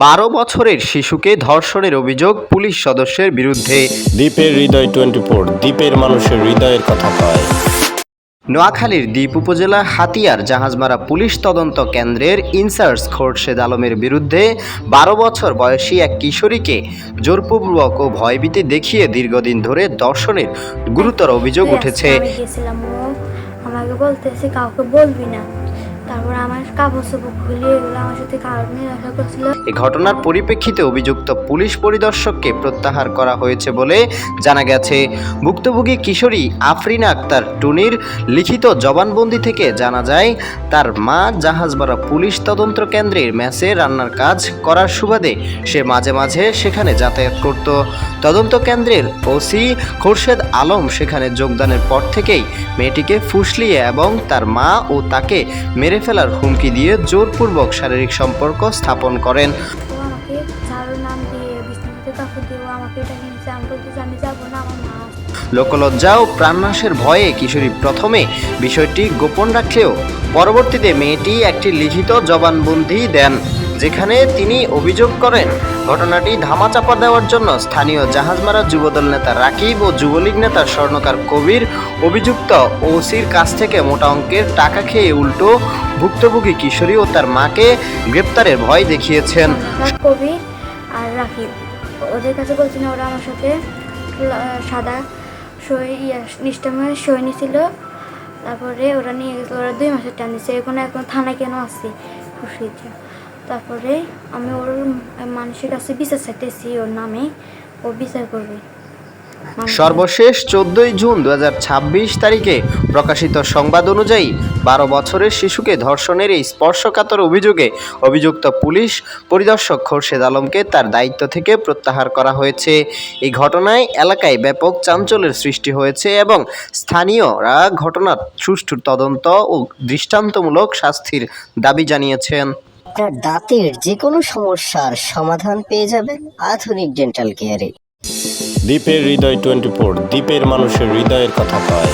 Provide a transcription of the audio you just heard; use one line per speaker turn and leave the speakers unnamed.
১২ বছরের শিশুকে ধর্ষণের অভিযোগ পুলিশ সদস্যের বিরুদ্ধে।
দ্বীপের হৃদয় 24, দ্বীপের মানুষের হৃদয়ের কথা কয়।
নোয়াখালীর দ্বীপ উপজেলা হাতিয়ার জাহাজমারা পুলিশ তদন্ত কেন্দ্রের ইনচার্জ খোরশেদ আলমের বিরুদ্ধে ১২ বছর বয়সী এক কিশোরীকে জোরপূর্বক ও ভয়ভীতি দেখিয়ে দীর্ঘদিন ধরে ধর্ষণের গুরুতর অভিযোগ উঠেছে।
আমি গেছিলাম, ও আমাকে বলতেছে কাউকে বলবি না। তারপর আমার কাপড় চোপড় খুলে এগুলো আমার সাথে কারণে দেখা করছিল।
এই ঘটনার পরিপ্রেক্ষিতে অভিযুক্ত পুলিশ পরিদর্শককে প্রত্যাহার করা হয়েছে বলে জানা গেছে। ভুক্তভোগী কিশোরী আফরিনা আক্তার টুনির লিখিত জবানবন্দি থেকে জানা যায়, তার মা জাহাজমারা পুলিশ তদন্ত কেন্দ্রের মেসে রান্নার কাজ করার সুবাদে সে মাঝে মাঝে সেখানে যাতায়াত করত। তদন্ত কেন্দ্রের ওসি খোরশেদ আলম সেখানে যোগদানের পর থেকেই মেয়েটিকে ফুসলিয়ে এবং তার মা ও তাকে মেরে ফেলার হুমকি দিয়ে জোরপূর্বক শারীরিক সম্পর্ক স্থাপন করেন।
আমাকে ঝাড়ুর নাম দিয়ে বিছানাতে কাপড় দিয়ে আমাকে এটা নিয়েছে। আমি বলতেছি আমি যাবো না, আমার মা আসছে।
লোকলজ্জা ও প্রাণনাশের ভয়ে কিশোরী প্রথমে বিষয়টি গোপন রাখলেও পরবর্তীতে মেয়েটি একটি লিখিত জবানবন্দি দেন, যেখানে তিনি অভিযোগ করেন ঘটনাটি ধামাচাপা দেওয়ার জন্য স্থানীয় জাহাজমারা যুবদল নেতা রাকিব ও যুবলীগ নেতা স্বর্ণকার কবির অভিযুক্ত ওসির কাছ থেকে মোটা অঙ্কের টাকা খেয়ে উল্টো ভুক্তভোগী কিশোরী ও তার মাকে গ্রেপ্তারের ভয় দেখিয়েছেন।
কবি আর রাকিব ওদের কাছে বলছি না, ওরা আমার সাথে সাদা সই নিষ্ঠাময় সই নিয়েছিল। তারপরে ওরা নিয়ে গেছিলো, ওরা 2 মাসের টান দিচ্ছে। এখন থানায় কেন আসছি খুশিতে। তারপরে আমি ওর মানুষের কাছে বিচার চাইতেছি, ওর নামে ও বিচার করবে।
সর্বশেষ 14 জুন 2026 তারিখে প্রকাশিত সংবাদ অনুযায়ী 12 বছরের শিশুকে ধর্ষণের এই স্পর্শকাতর অভিযোগে অভিযুক্ত পুলিশ পরিদর্শক খোরশেদ আলমকে তার দায়িত্ব থেকে প্রত্যাহার করা হয়েছে। এই ঘটনায় এলাকায় ব্যাপক চাঞ্চল্যের সৃষ্টি হয়েছে এবং স্থানীয়রা ঘটনার সুষ্ঠু তদন্ত ও দৃষ্টান্তমূলক শাস্তির দাবি জানিয়েছেন।
আপনার দাঁতের যে কোনো সমস্যার সমাধান পেয়ে যাবেন আধুনিক ডেন্টাল কেয়ারে।
দ্বীপের হৃদয় 24, দ্বীপের মানুষের হৃদয়ের কথা কয়।